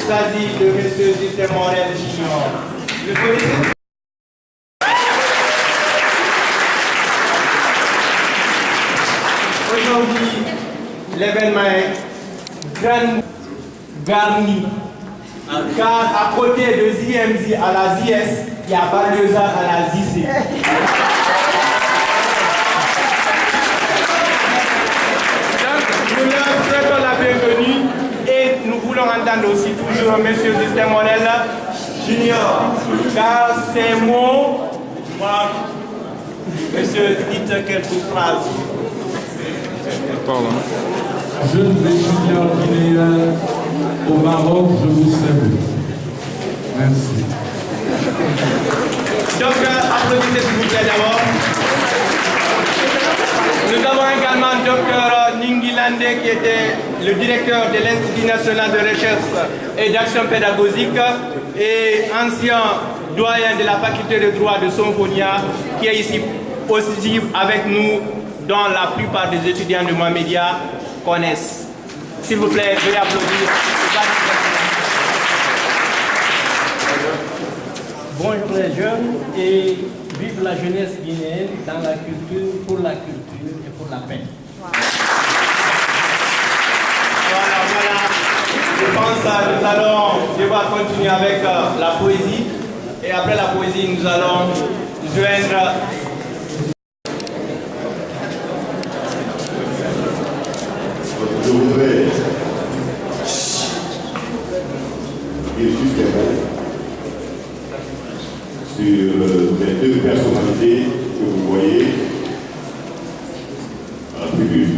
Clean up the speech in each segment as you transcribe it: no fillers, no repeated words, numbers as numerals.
s'agit de M. Justin Morel Junior. Le connaissez? Aujourd'hui, l'événement est grand garni. Car à côté de ZMZ à la ZS, il y a Baliosa à la ZC. Nous leur souhaitons la bienvenue et nous voulons entendre aussi toujours M. Justin Morel Junior. Car ces mots, monsieur, dites quelques phrases. Jeunes étudiants guinéens au Maroc, je vous salue. Merci. Donc, applaudissez s'il vous plaît d'abord. Nous avons également Dr Ningi Landé qui était le directeur de l'Institut national de recherche et d'action pédagogique et ancien doyen de la faculté de droit de Sonfonia qui est ici aussi avec nous, dont la plupart des étudiants de Mohamedia connaissent. S'il vous plaît, veuillez applaudir. Bonjour les jeunes et vive la jeunesse guinéenne dans la culture, pour la culture et pour la paix. Voilà. Je pense que nous allons devoir continuer avec la poésie. Et après la poésie, nous allons joindre... Je voudrais dire juste un mot sur les deux personnalités que vous voyez à la tribune.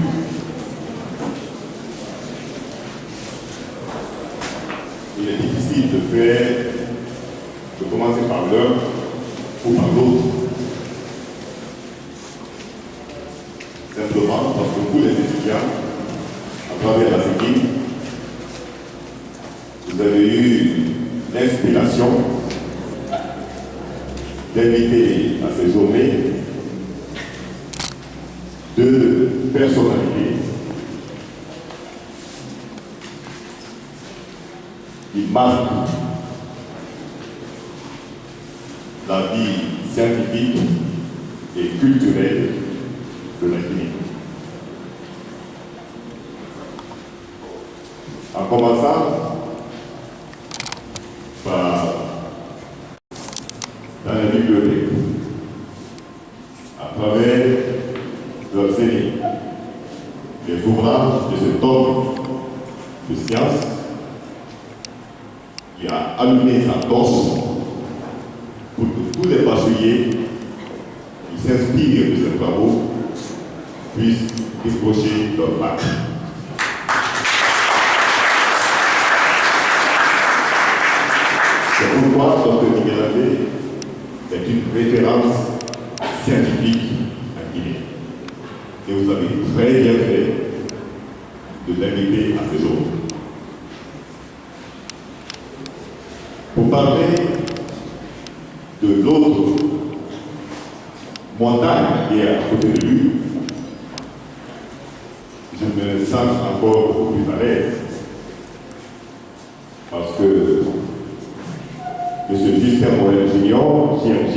Il est difficile de commencer par l'un ou par l'autre. Simplement parce que vous, les étudiants, à travers la CEGI, vous avez eu l'inspiration d'inviter à ces journées deux personnalités qui marquent la vie scientifique et culturelle de la Guinée. En commençant par dans la bibliothèque, à travers leur série, les ouvrages de cet homme de science qui a allumé sa torche pour que tous les bacheliers qui s'inspirent de ces travaux puissent décrocher leur bac. C'est pourquoi Dr Miguel est une référence scientifique à Guinée. Et vous avez très bien fait de l'inviter à ce jour. Pour parler de l'autre montagne qui est à côté de lui, je me sens encore beaucoup plus à l'aise. Parce que M. Justin Morel Junior, JMJ,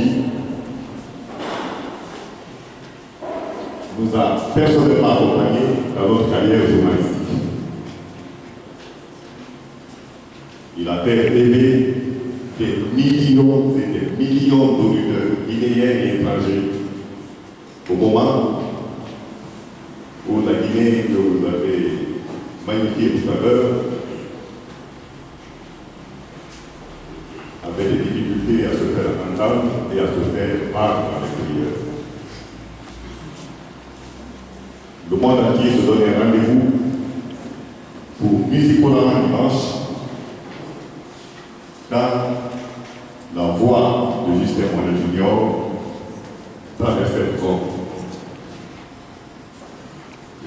nous a personnellement accompagnés dans notre carrière journalistique. Il a fait rêver des millions et des millions d'auditeurs guinéens et étrangers au moment où la Guinée que vous avez magnifiée tout à l'heure avait des difficultés à se faire entendre et à se faire part à l'extérieur. Le monde entier se donne un rendez-vous pour Musicola dimanche quand la voix de Justin Morel Junior traversait le corps.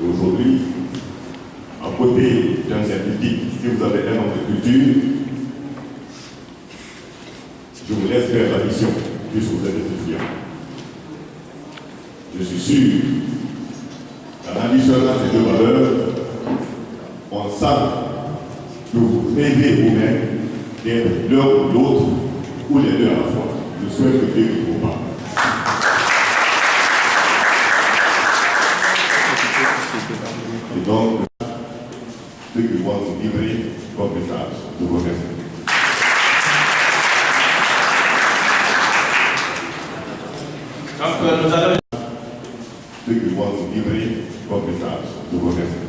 Et aujourd'hui, à côté d'un scientifique, si vous avez un homme de culture, je vous laisse faire la mission, puisque vous êtes étudiant. Je suis sûr qu'en additionnant ces deux valeurs, on sent que vous rêvez vous-même d'être l'un ou l'autre, ou les deux à la fois. Je souhaite que Dieu ne vous parle. Et donc, ceux qui vont nous livrer comme message, je vous remercie. Donc, nous allons... Ceux qui vont nous livrer comme message, je vous remercie.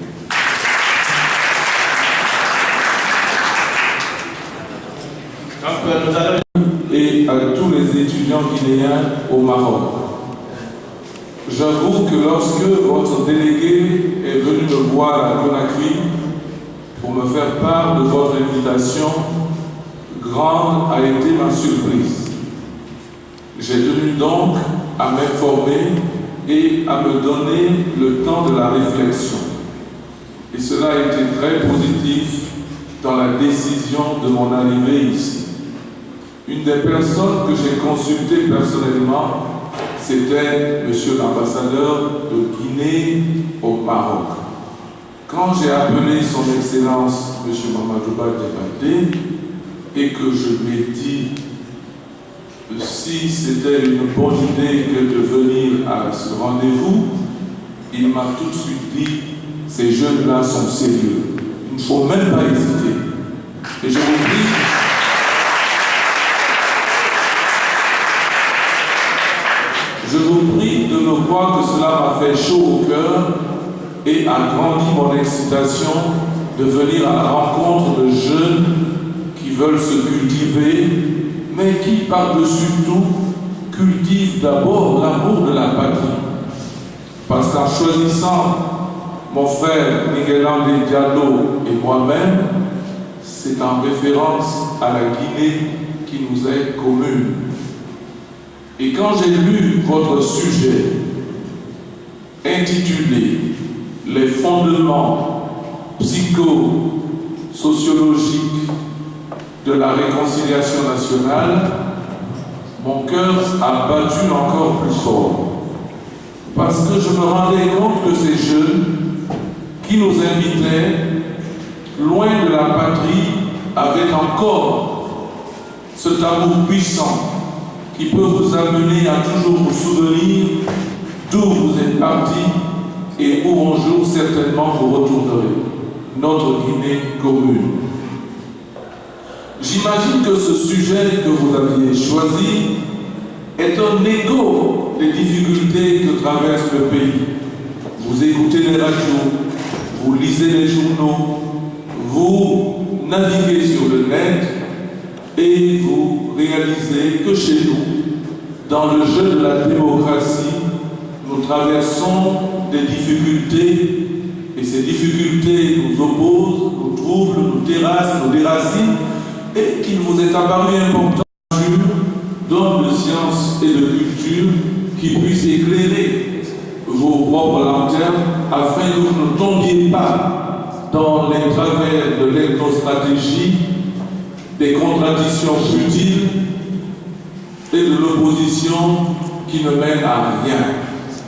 Donc, nous allons... Et à tous les étudiants guinéens au Maroc. J'avoue que lorsque votre délégué est venu me voir à Conakry pour me faire part de votre invitation, grande a été ma surprise. J'ai tenu donc à m'informer et à me donner le temps de la réflexion. Et cela a été très positif dans la décision de mon arrivée ici. Une des personnes que j'ai consultées personnellement, c'était M. l'ambassadeur de Guinée au Maroc. Quand j'ai appelé son Excellence M. Mamadouba Diabaté et que je lui ai dit si c'était une bonne idée que de venir à ce rendez-vous, il m'a tout de suite dit ces jeunes-là sont sérieux. Il ne faut même pas hésiter. Et je vous prie, de me croire que cela m'a fait chaud au cœur et a grandi mon excitation de venir à la rencontre de jeunes qui veulent se cultiver, mais qui par-dessus tout cultivent d'abord l'amour de la patrie. Parce qu'en choisissant mon frère Miguel André Diallo et moi-même, c'est en référence à la Guinée qui nous est commune. Et quand j'ai lu votre sujet intitulé « Les fondements psychosociologiques de la réconciliation nationale », mon cœur a battu encore plus fort. Parce que je me rendais compte que ces jeunes qui nous invitaient, loin de la patrie, avaient encore cet amour puissant qui peut vous amener à toujours vous souvenir d'où vous êtes partis et où un jour certainement vous retournerez, notre Guinée commune. J'imagine que ce sujet que vous aviez choisi est un écho des difficultés que traverse le pays. Vous écoutez les radios, vous lisez les journaux, vous naviguez sur le net et vous réalisez que chez nous, dans le jeu de la démocratie, nous traversons des difficultés et ces difficultés nous opposent, nous troublent, nous terrassent, nous déracinent et qu'il vous est apparu important d'hommes de science et de culture qui puissent éclairer vos propres lanternes afin que vous ne tombiez pas dans les travers de l'ethnostratégie, des contradictions futiles et de l'opposition qui ne mène à rien.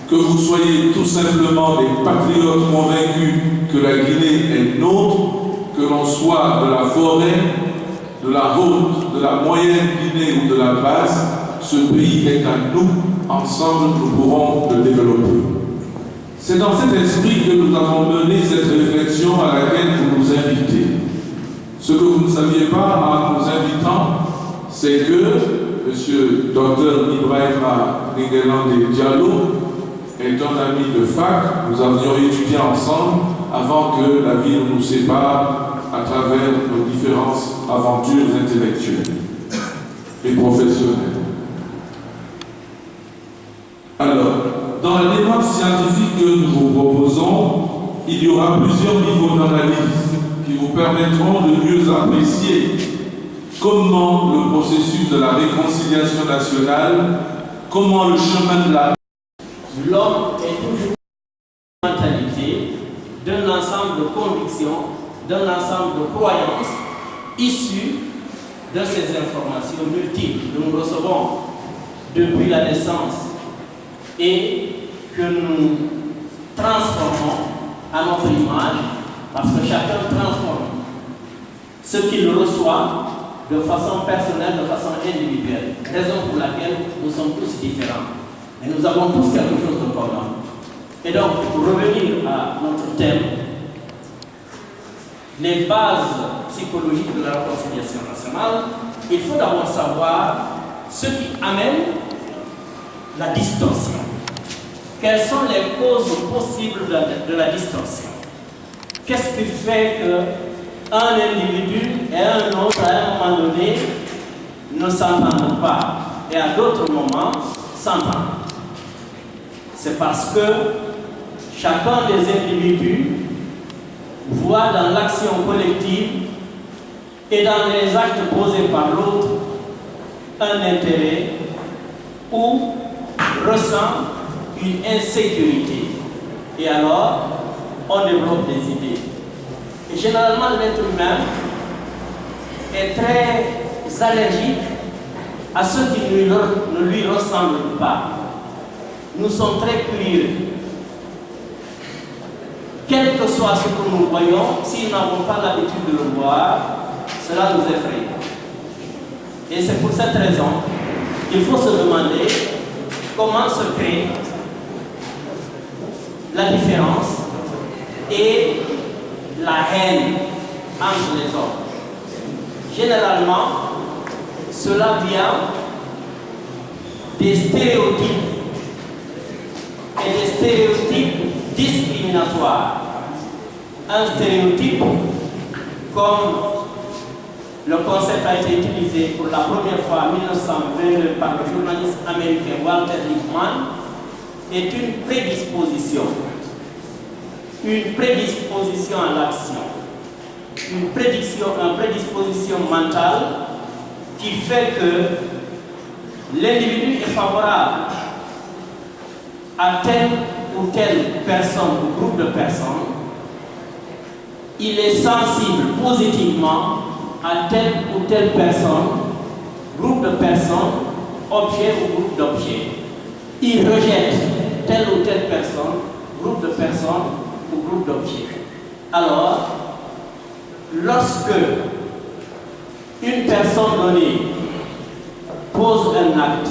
Que vous soyez tout simplement des patriotes convaincus que la Guinée est nôtre, que l'on soit de la forêt, de la haute, de la moyenne Guinée ou de la basse, ce pays est à nous. Ensemble, nous pourrons le développer. C'est dans cet esprit que nous avons mené cette réflexion à laquelle vous nous invitez. Ce que vous ne saviez pas en nous invitant, c'est que M. Dr Ibrahima Ngelandé Diallo est un ami de fac. Nous avions étudié ensemble avant que la vie ne nous sépare à travers nos différentes aventures intellectuelles et professionnelles. Alors, dans la démarche scientifique que nous vous proposons, il y aura plusieurs niveaux d'analyse qui vous permettront de mieux apprécier comment le processus de la réconciliation nationale, comment le chemin de la... L'homme est toujours une mentalité d'un ensemble de convictions, d'un ensemble de croyances issues de ces informations multiples que nous recevons depuis la naissance et que nous transformons à notre image, parce que chacun transforme ce qu'il reçoit de façon personnelle, de façon individuelle. Raison pour laquelle nous sommes tous différents. Mais nous avons tous quelque chose de commun. Et donc, pour revenir à notre thème, les bases psychologiques de la réconciliation nationale, il faut d'abord savoir ce qui amène la distorsion. Quelles sont les causes possibles de la distorsion? Qu'est-ce qui fait qu'un individu et un autre, à un moment donné, ne s'entendent pas et à d'autres moments s'entendent? C'est parce que chacun des individus voit dans l'action collective et dans les actes posés par l'autre un intérêt ou ressent une insécurité. Et alors, on développe des idées. Et généralement, l'être humain est très allergique à ce qui ne lui ressemble pas. Nous sommes très curieux. Quel que soit ce que nous voyons, si nous n'avons pas l'habitude de le voir, cela nous effraie. Et c'est pour cette raison qu'il faut se demander comment se crée la différence et la haine entre les hommes. Généralement, cela vient des stéréotypes et des stéréotypes discriminatoires. Un stéréotype, comme le concept a été utilisé pour la première fois en 1922 par le journaliste américain Walter Lippmann, est une prédisposition. Une prédisposition à l'action. Une prédisposition mentale qui fait que l'individu est favorable à telle ou telle personne ou groupe de personnes. Il est sensible positivement à telle ou telle personne, groupe de personnes, objet ou groupe d'objets. Il rejette telle ou telle personne, groupe de personnes ou groupe d'objets. Alors, lorsque une personne donnée pose un acte,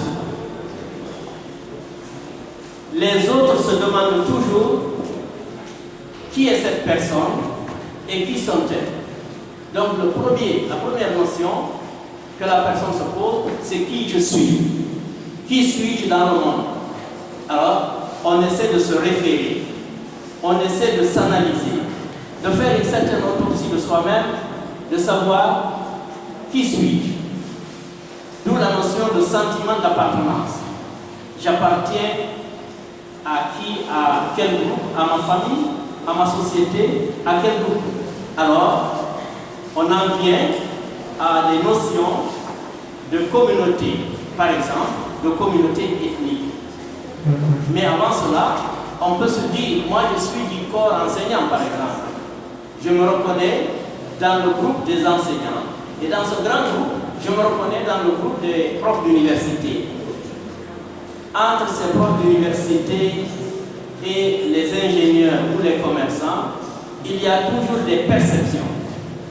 les autres se demandent toujours qui est cette personne et qui sont-elles. Donc la première notion que la personne se pose, c'est qui je suis. Qui suis-je dans le monde? Alors, on essaie de se référer, on essaie de s'analyser, de faire une certaine autopsie de soi-même, de savoir qui suis-je. D'où la notion de sentiment d'appartenance. J'appartiens à qui, à quel groupe, à ma famille, à ma société, à quel groupe. Alors, on en vient à des notions de communauté, par exemple, de communauté ethnique. Mais avant cela, on peut se dire, moi je suis du corps enseignant, par exemple. Je me reconnais dans le groupe des enseignants. Et dans ce grand groupe, je me reconnais dans le groupe des profs d'université. Entre ces profs d'université et les ingénieurs ou les commerçants, il y a toujours des perceptions.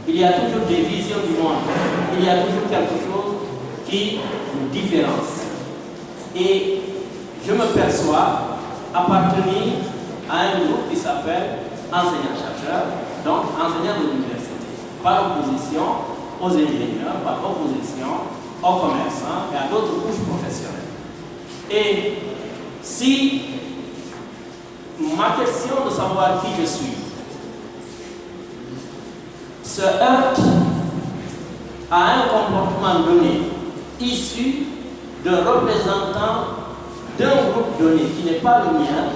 Il y a toujours des visions du monde. Il y a toujours quelque chose qui nous différencie. Et je me perçois appartenir à un groupe qui s'appelle enseignant-chercheur, donc enseignant de l'université, par opposition aux ingénieurs, par opposition aux commerçants et à d'autres couches professionnelles. Et si ma question de savoir qui je suis se heurte à un comportement donné, issu d'un représentant d'un groupe donné qui n'est pas le mien,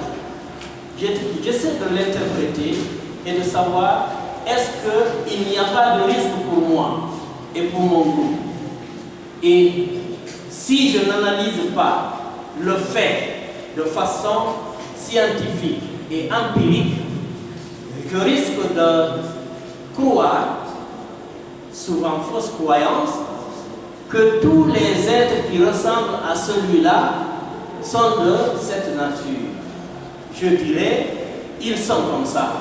j'essaie de l'interpréter et de savoir est-ce qu'il n'y a pas de risque pour moi et pour mon groupe. Et si je n'analyse pas le fait de façon scientifique et empirique, je risque de croire, souvent fausse croyance, que tous les êtres qui ressemblent à celui-là sont de cette nature. Je dirais, ils sont comme ça.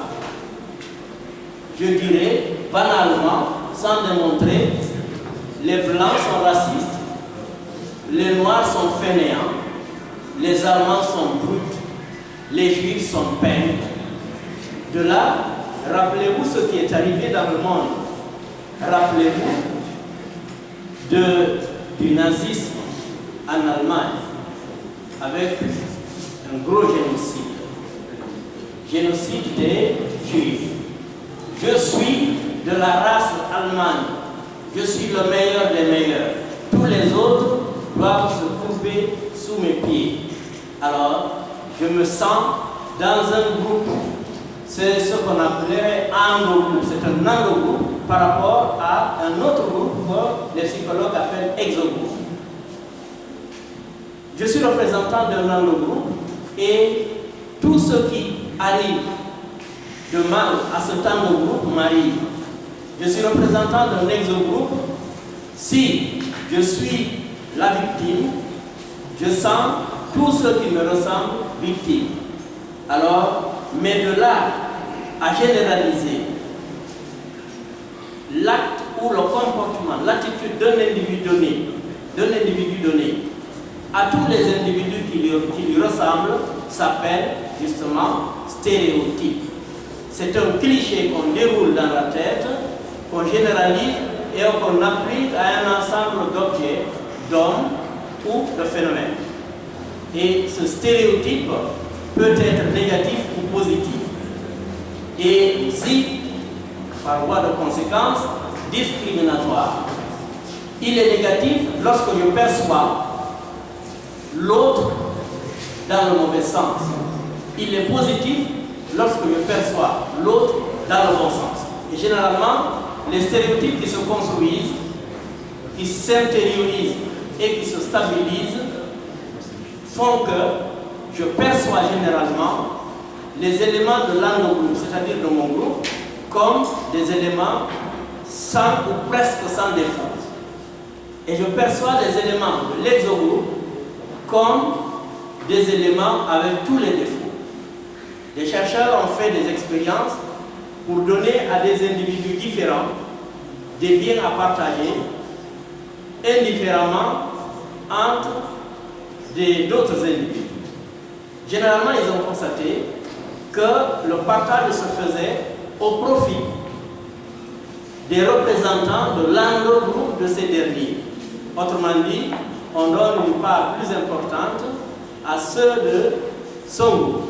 Je dirais, banalement, sans démontrer les Blancs sont racistes, les Noirs sont fainéants, les Allemands sont brutes, les Juifs sont peints. De là, rappelez-vous ce qui est arrivé dans le monde. Rappelez-vous du nazisme en Allemagne avec un gros génocide. Génocide des Juifs. Je suis de la race allemande. Je suis le meilleur des meilleurs. Tous les autres doivent se couper sous mes pieds. Alors, je me sens dans un groupe. C'est ce qu'on appelait endogroupe. C'est un endogroupe par rapport à un autre groupe que les psychologues appellent exogroupe. Je suis représentant d'un endogroupe et tout ce qui arrive de mal à cet endogroupe m'arrive. Je suis représentant d'un exogroupe. Si je suis la victime, je sens tout ce qui me ressemble victime. Alors, mais de là à généraliser l'acte ou le comportement, l'attitude d'un individu donné, à tous les individus qui lui ressemblent, s'appelle justement stéréotype. C'est un cliché qu'on déroule dans la tête, qu'on généralise et qu'on applique à un ensemble d'objets, d'hommes ou de phénomènes. Et ce stéréotype peut être négatif ou positif. Et aussi, par voie de conséquence, discriminatoire. Il est négatif lorsque je perçois l'autre dans le mauvais sens. Il est positif lorsque je perçois l'autre dans le bon sens. Et généralement, les stéréotypes qui se construisent, qui s'intériorisent et qui se stabilisent font que je perçois généralement les éléments de l'endogroupe, c'est-à-dire de mon groupe, comme des éléments sans ou presque sans défaut. Et je perçois les éléments de l'exogroupe comme des éléments avec tous les défauts. Les chercheurs ont fait des expériences pour donner à des individus différents des biens à partager indifféremment entre d'autres individus. Généralement, ils ont constaté que le partage se faisait au profit des représentants de l'endogroupe de ces derniers. Autrement dit, on donne une part plus importante à ceux de son groupe.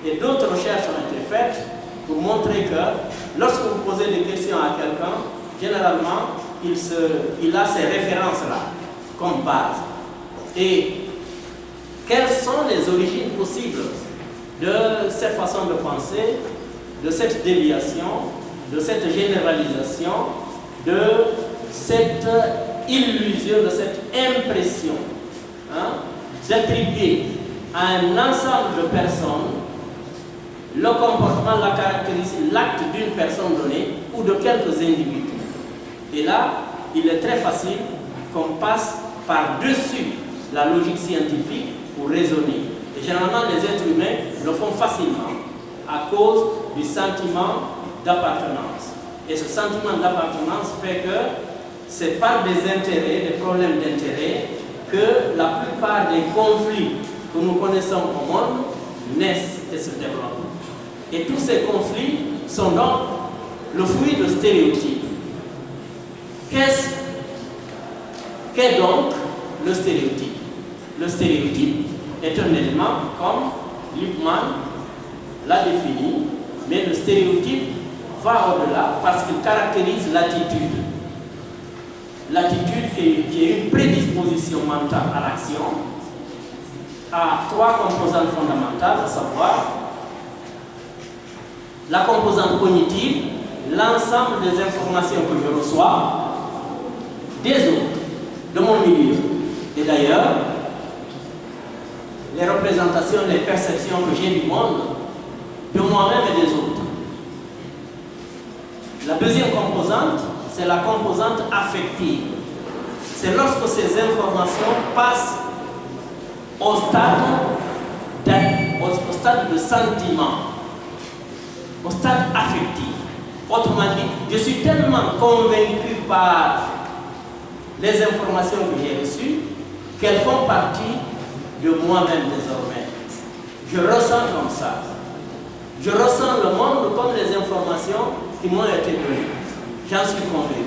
Et d'autres recherches ont été faites pour montrer que lorsque vous posez des questions à quelqu'un, généralement, il a ces références-là comme base. Et quelles sont les origines possibles de cette façon de penser, de cette déviation, de cette généralisation, de cette illusion, de cette impression d'attribuer à un ensemble de personnes le comportement, la caractéristique, l'acte d'une personne donnée ou de quelques individus. Et là, il est très facile qu'on passe par-dessus la logique scientifique pour raisonner. Et généralement, les êtres humains le font facilement à cause du sentiment d'appartenance. Et ce sentiment d'appartenance fait que c'est par des intérêts, des problèmes d'intérêt, que la plupart des conflits que nous connaissons au monde naissent et se développent. Et tous ces conflits sont donc le fruit de stéréotypes. Qu'est donc le stéréotype? Le stéréotype est un élément comme Lippmann l'a défini, mais le stéréotype va au-delà parce qu'il caractérise l'attitude. L'attitude qui est une prédisposition mentale à l'action, a trois composantes fondamentales, à savoir la composante cognitive, l'ensemble des informations que je reçois des autres, de mon milieu. Et d'ailleurs, les représentations, les perceptions que j'ai du monde, de moi-même et des autres. La deuxième composante, c'est la composante affective. C'est lorsque ces informations passent au stade de sentiment, au stade affectif. Autrement dit, je suis tellement convaincu par les informations que j'ai reçues, qu'elles font partie de moi-même désormais. Je ressens comme ça. Je ressens le monde comme les informations qui m'ont été données. J'en suis convaincu.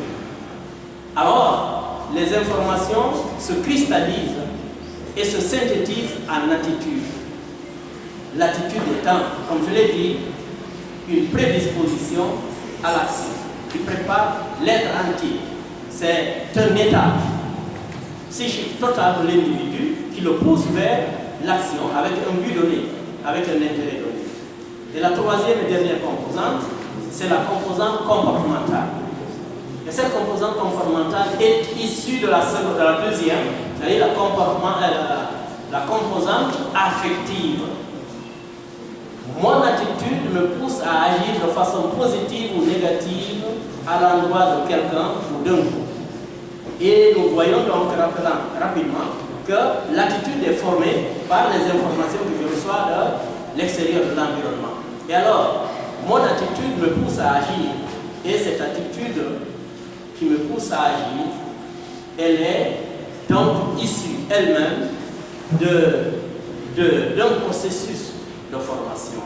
Alors, les informations se cristallisent et se synthétisent en attitude. L'attitude étant, comme je l'ai dit, une prédisposition à l'action qui prépare l'être entier. C'est un état psychique total de l'individu qui le pousse vers l'action avec un but donné, avec un intérêt donné. Et la troisième et dernière composante, c'est la composante comportementale. Et cette composante comportementale est issue de la deuxième, c'est-à-dire la composante affective. Mon attitude me pousse à agir de façon positive ou négative à l'endroit de quelqu'un ou d'un groupe. Et nous voyons donc rapidement que l'attitude est formée par les informations que je reçois de l'extérieur de l'environnement. Et alors, mon attitude me pousse à agir. Et cette attitude qui me pousse à agir, elle est donc issue elle-même d'un processus de formation.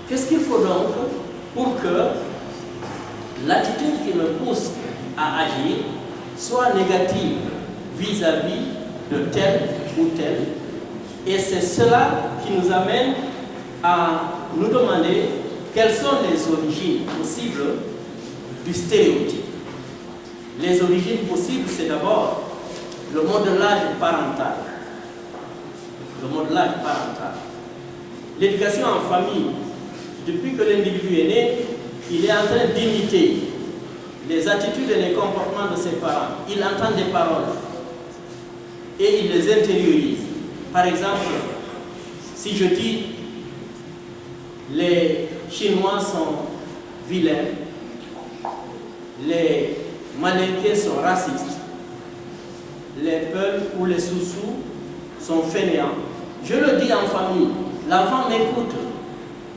Qu'est-ce qu'il faut donc pour que l'attitude qui me pousse à agir soit négative vis-à-vis de tel ou tel? Et c'est cela qui nous amène à nous demander quelles sont les origines possibles du stéréotype. Les origines possibles, c'est d'abord le modelage parental. Le modelage parental. L'éducation en famille, depuis que l'individu est né, il est en train d'imiter les attitudes et les comportements de ses parents. Il entend des paroles et il les intériorise. Par exemple, si je dis les Chinois sont vilains, les Malinqués sont racistes, les Peuls ou les Soussous sont fainéants, je le dis en famille, l'enfant m'écoute.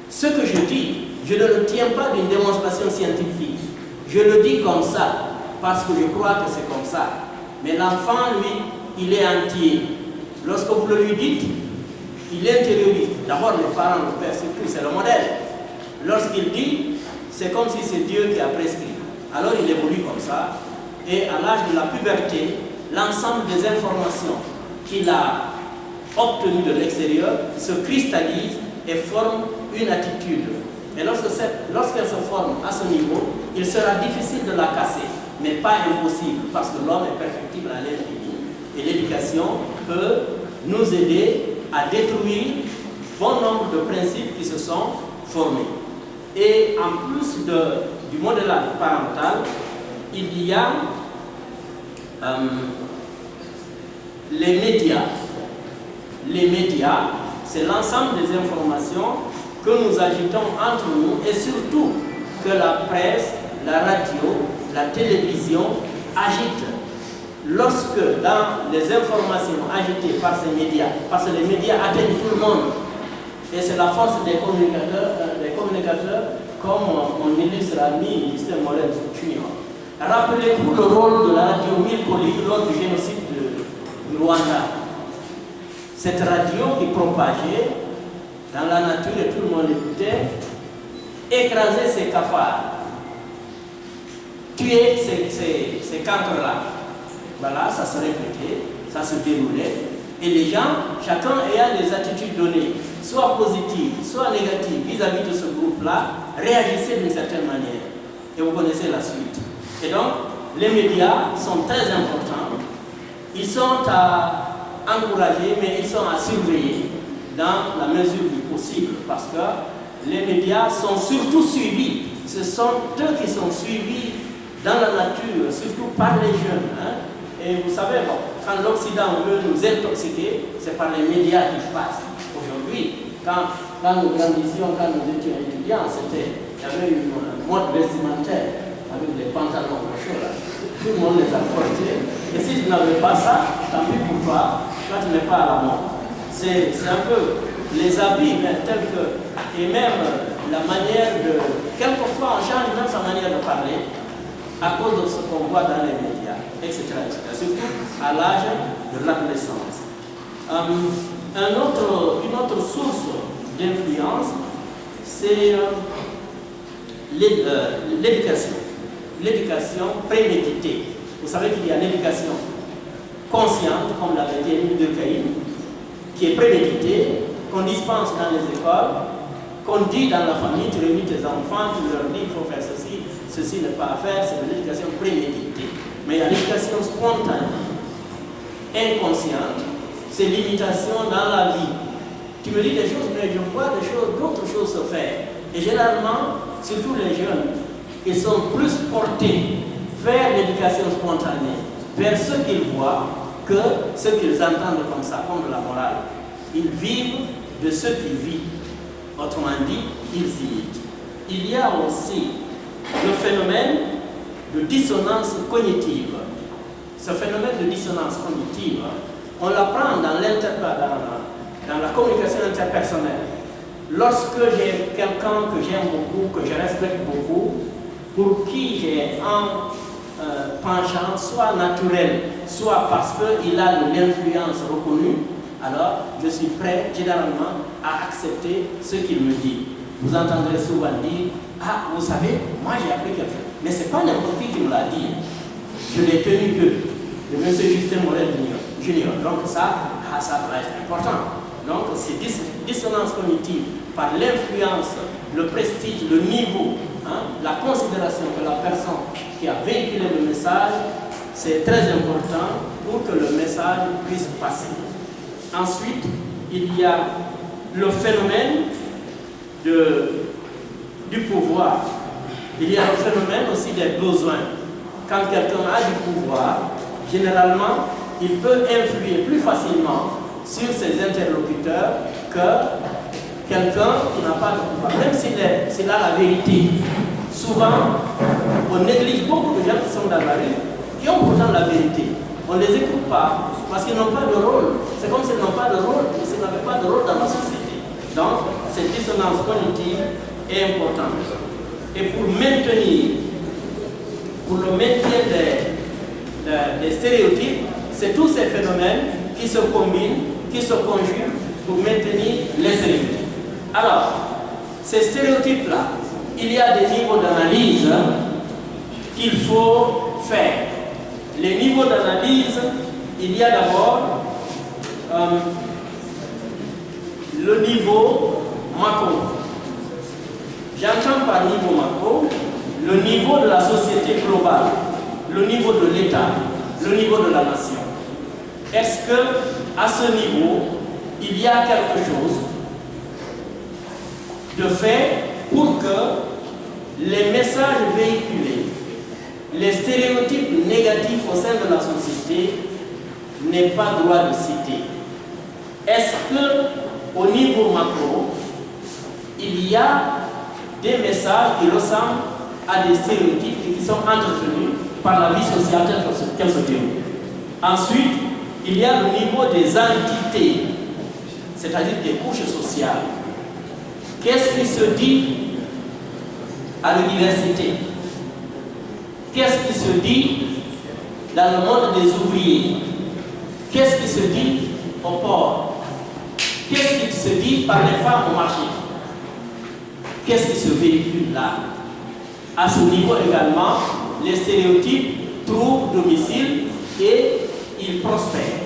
Ce que je dis, je ne le tiens pas d'une démonstration scientifique. Je le dis comme ça, parce que je crois que c'est comme ça. Mais l'enfant, lui, il est entier. Lorsque vous le lui dites, il intériorise. D'abord, les parents, le père, c'est le modèle. Lorsqu'il dit, c'est comme si c'est Dieu qui a prescrit. Alors il évolue comme ça. Et à l'âge de la puberté, l'ensemble des informations qu'il a obtenues de l'extérieur se cristallise et forme une attitude. Et lorsqu'elle se forme à ce niveau, il sera difficile de la casser, mais pas impossible, parce que l'homme est perfectible à l'infini. Et l'éducation peut nous aider à détruire bon nombre de principes qui se sont formés. Et en plus du modelage parental, il y a les médias. Les médias, c'est l'ensemble des informations que nous agitons entre nous et surtout que la presse, la radio, la télévision agitent. Lorsque dans les informations agitées par ces médias, parce que les médias atteignent tout le monde, et c'est la force des communicateurs comme mon illustre ami Justin Morel Junior. Rappelez-vous le rôle de la radio Milcoli lors du génocide du Rwanda. Cette radio qui propageait dans la nature et tout le monde écoutait, écraser ces cafards, tuer ces cancres-là. Voilà, ça se répétait, ça se déroulait. Et les gens, chacun ayant des attitudes données, soit positives, soit négatives vis-à-vis de ce groupe-là, réagissaient d'une certaine manière. Et vous connaissez la suite. Et donc, les médias sont très importants. Ils sont à encourager, mais ils sont à surveiller dans la mesure du possible, parce que les médias sont surtout suivis. Ce sont eux qui sont suivis dans la nature, surtout par les jeunes. Hein. Et vous savez, bon, quand l'Occident veut nous intoxiquer, c'est par les médias qui passent. Aujourd'hui, quand nous grandissions, quand nous étions étudiants, il y avait une mode vestimentaire avec des pantalons chauds là. Tout le monde les a portés. Et si tu n'avais pas ça, tant pis pour toi, tu n'es pas à la mode. C'est un peu les habits, mais tels que, et même la manière de, quelquefois on change même sa manière de parler. à cause de ce qu'on voit dans les médias, etc., surtout à l'âge de l'adolescence. Une autre source d'influence, c'est l'éducation. L'éducation préméditée. Vous savez qu'il y a l'éducation consciente, comme l'avait dit Émile Durkheim, qui est préméditée, qu'on dispense dans les écoles, qu'on dit dans la famille, tu réunis tes enfants, tu leur dis qu'il faut faire ceci n'est pas à faire, c'est de l'éducation préméditée. Mais il y a l'éducation spontanée, inconsciente, c'est l'imitation dans la vie. Tu me dis des choses, mais je vois d'autres choses se faire. Et généralement, surtout les jeunes, ils sont plus portés vers l'éducation spontanée, vers ce qu'ils voient, que ce qu'ils entendent comme ça, comme de la morale. Ils vivent de ce qu'ils vivent. Autrement dit, ils imitent. Il y a aussi le phénomène de dissonance cognitive. Ce phénomène de dissonance cognitive, on l'apprend dans la communication interpersonnelle. Lorsque j'ai quelqu'un que j'aime beaucoup, que je respecte beaucoup, pour qui j'ai un penchant soit naturel, soit parce qu'il a de l'influence reconnue, alors je suis prêt généralement à accepter ce qu'il me dit. Vous entendrez souvent dire, ah, vous savez, moi j'ai appris quelque chose. Mais ce n'est pas n'importe qui me l'a dit. Je l'ai tenu que de M. Justin Morel Junior. Donc ça va être important. Donc c'est dissonance cognitive par l'influence, le prestige, le niveau, la considération que la personne qui a véhiculé le message, c'est très important pour que le message puisse passer. Ensuite, il y a le phénomène du pouvoir. Il y a le phénomène aussi des besoins. Quand quelqu'un a du pouvoir, généralement, il peut influer plus facilement sur ses interlocuteurs que quelqu'un qui n'a pas de pouvoir. Même s'il a la vérité. Souvent, on néglige beaucoup de gens qui sont dans la rue, qui ont pourtant la vérité. On ne les écoute pas parce qu'ils n'ont pas de rôle. C'est comme s'ils n'ont pas de rôle, s'ils n'avaient pas de rôle dans la société. Donc, cette dissonance cognitive est importante. Et pour le maintien des stéréotypes, c'est tous ces phénomènes qui se combinent, qui se conjuguent pour maintenir les stéréotypes. Alors, ces stéréotypes-là, il y a des niveaux d'analyse qu'il faut faire. Les niveaux d'analyse, il y a d'abord le niveau macro. J'entends par niveau macro le niveau de la société globale, le niveau de l'État, le niveau de la nation. Est-ce que à ce niveau, il y a quelque chose de fait pour que les messages véhiculés, les stéréotypes négatifs au sein de la société n'aient pas droit de citer? Est-ce qu'au niveau macro, il y a des messages qui ressemblent à des stéréotypes et qui sont entretenus par la vie sociale qu'elle se déroule? Ensuite, il y a le niveau des entités, c'est-à-dire des couches sociales. Qu'est-ce qui se dit à l'université? Qu'est-ce qui se dit dans le monde des ouvriers? Qu'est-ce qui se dit au port? Qu'est-ce qui se dit par les femmes au marché? Qu'est-ce qui se véhicule là? À ce niveau également, les stéréotypes trouvent domicile et ils prospèrent.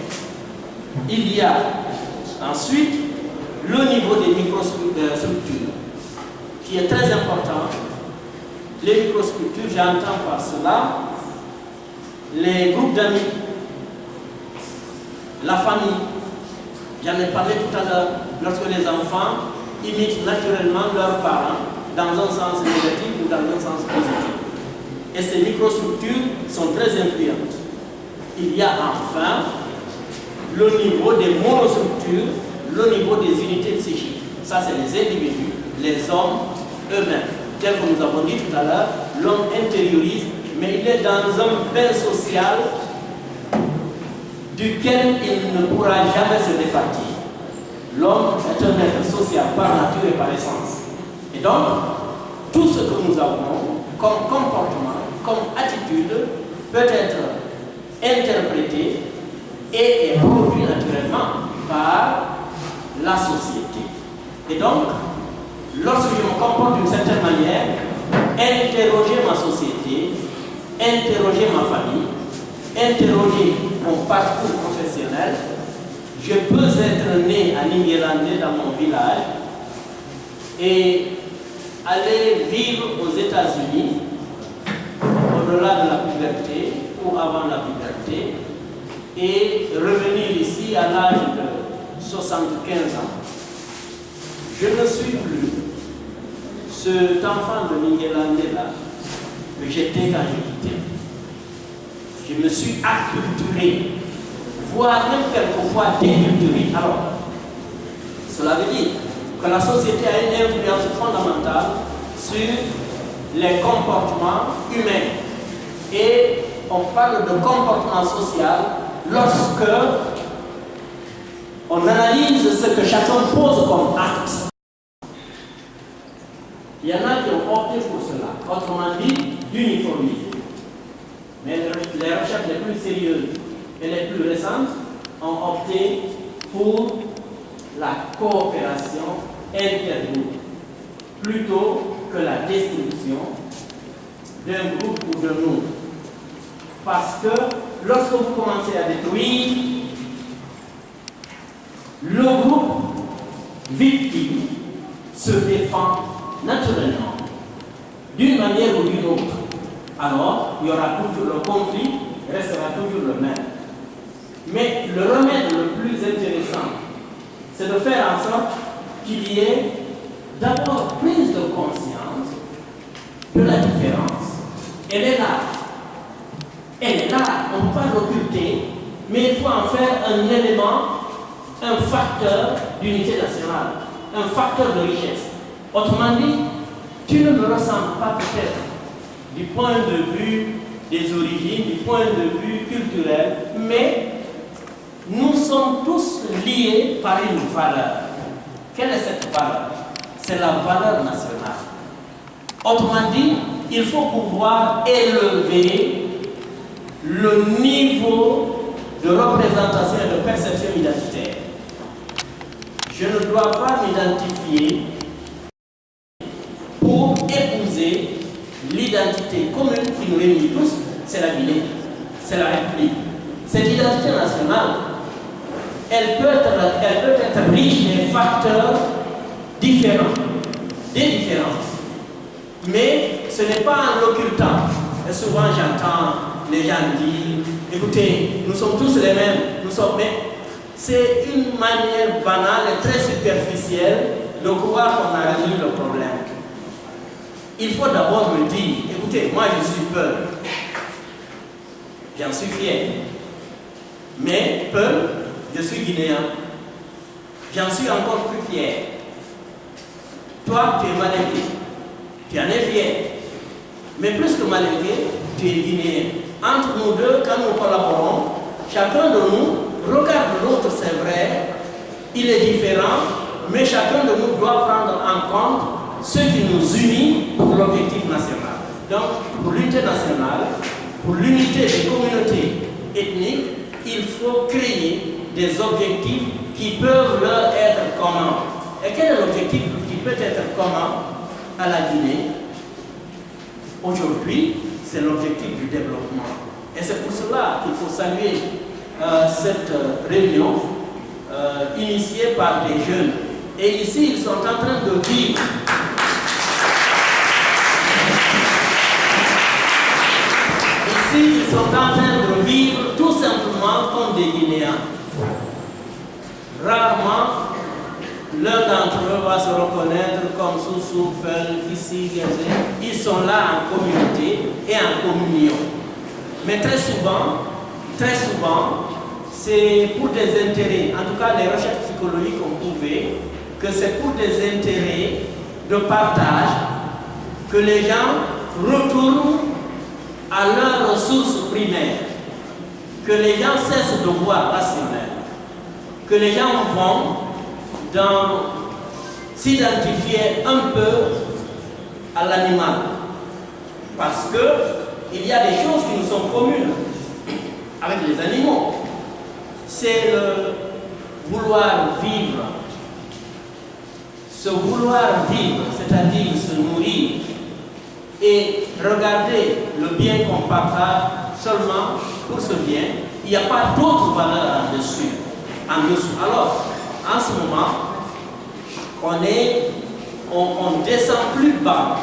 Il y a ensuite le niveau des microstructures, qui est très important. Les microstructures, j'entends par cela les groupes d'amis, la famille. J'en ai parlé tout à l'heure, lorsque les enfants imitent naturellement leurs parents dans un sens négatif ou dans un sens positif. Et ces microstructures sont très influentes. Il y a enfin le niveau des monostructures, le niveau des unités psychiques. Ça, c'est les individus, les hommes eux-mêmes. Tel que nous avons dit tout à l'heure, l'homme intériorise, mais il est dans un bain social duquel il ne pourra jamais se départir. L'homme est un être social par nature et par essence. Et donc, tout ce que nous avons comme comportement, comme attitude, attitude peut être interprété et est produit naturellement par la société. Et donc, lorsque je me comporte d'une certaine manière, interroger ma société, interroger ma famille, interroger mon parcours professionnel, je peux être né à Ninguélande dans mon village et aller vivre aux États-Unis au-delà de la puberté ou avant la puberté et revenir ici à l'âge de 75 ans. Je ne suis plus cet enfant de Ninguélande-là que j'étais quand j'ai quitté. Je me suis acculturé, voire même quelquefois déculturé. Alors, cela veut dire que la société a une influence fondamentale sur les comportements humains. Et on parle de comportement social lorsque on analyse ce que chacun pose comme acte. Il y en a qui ont opté pour cela, autrement dit, d'uniformiser. Mais les recherches les plus sérieuses et les plus récentes ont opté pour la coopération intergroupe plutôt que la destruction d'un groupe ou d'un autre. Parce que lorsque vous commencez à détruire, le groupe victime se défend naturellement d'une manière ou d'une autre. Alors, il y aura toujours le conflit, restera toujours le même. Mais le remède le plus intéressant, c'est de faire en sorte qu'il y ait d'abord prise de conscience de la différence. Elle est là. Elle est là, on ne peut pas l'occulter, mais il faut en faire un élément, un facteur d'unité nationale, un facteur de richesse. Autrement dit, tu ne me ressembles pas peut-être du point de vue des origines, du point de vue culturel, mais nous sommes tous liés par une valeur. Quelle est cette valeur? C'est la valeur nationale. Autrement dit, il faut pouvoir élever le niveau de représentation et de perception identitaire. Je ne dois pas m'identifier pour épouser l'identité commune qui nous réunit tous, c'est la Guinée, c'est la République. Cette identité nationale, elle peut être riche des facteurs différents, des différences. Mais ce n'est pas en l'occultant. Et souvent j'entends les gens dire, écoutez, nous sommes tous les mêmes, mais c'est une manière banale et très superficielle de croire qu'on a résolu le problème. Il faut d'abord me dire, écoutez, moi je suis peuple, j'en suis fier, mais peuple, je suis guinéen, j'en suis encore plus fier. Toi, tu es Malinké, tu en es fier, mais plus que Malinké, tu es guinéen. Entre nous deux, quand nous collaborons, chacun de nous regarde l'autre, c'est vrai, il est différent, mais chacun de nous doit prendre en compte ce qui nous unit pour l'objectif national. Donc, pour l'unité nationale, pour l'unité des communautés ethniques, il faut créer des objectifs qui peuvent leur être communs. Et quel est l'objectif qui peut être commun à la Guinée? Aujourd'hui, c'est l'objectif du développement. Et c'est pour cela qu'il faut saluer cette réunion initiée par des jeunes. Et ici, ils sont en train de vivre. Ici, ils sont en train de vivre tout simplement comme des Guinéens. Rarement, l'un d'entre eux va se reconnaître comme Soussou, Peul, Kissi, Gazé. Ils sont là en communauté et en communion. Mais très souvent, c'est pour des intérêts, en tout cas les recherches psychologiques ont prouvé que c'est pour des intérêts de partage que les gens retournent à leurs ressources primaires, que les gens cessent de voir rationnel, que les gens vont s'identifier un peu à l'animal. Parce que il y a des choses qui nous sont communes avec les animaux. C'est le vouloir vivre. Se vouloir vivre, c'est-à-dire se nourrir et regarder le bien qu'on partage seulement pour ce bien. Il n'y a pas d'autre valeur en dessous. Alors, en ce moment, on descend plus bas